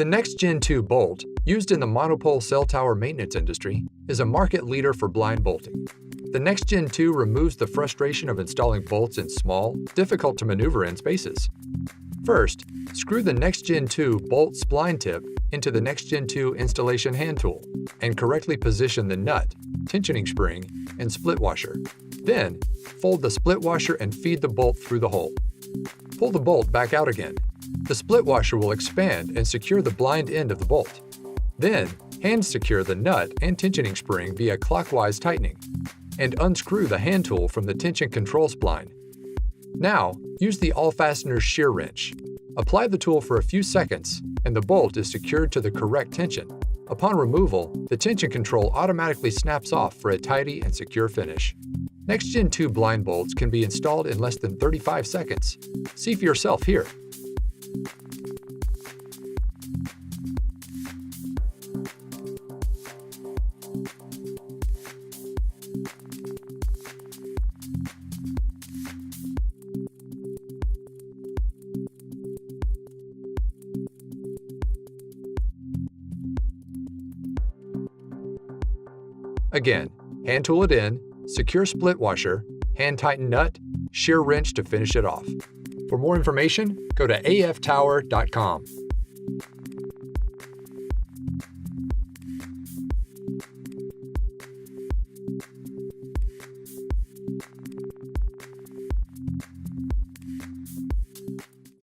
The NexGen2 bolt, used in the monopole cell tower maintenance industry, is a market leader for blind bolting. The NexGen2 removes the frustration of installing bolts in small, difficult-to-maneuver-in spaces. First, screw the NexGen2 bolt spline tip into the NexGen2 installation hand tool and correctly position the nut, tensioning spring, and split washer. Then, fold the split washer and feed the bolt through the hole. Pull the bolt back out again. The split washer will expand and secure the blind end of the bolt. Then, hand secure the nut and tensioning spring via clockwise tightening, and unscrew the hand tool from the tension control spline. Now, use the Allfasteners shear wrench. Apply the tool for a few seconds, and the bolt is secured to the correct tension. Upon removal, the tension control automatically snaps off for a tidy and secure finish. NexGen2 blind bolts can be installed in less than 35 seconds. See for yourself here. Again, hand tool it in, secure split washer, hand tighten nut, shear wrench to finish it off. For more information, go to AFTower.com.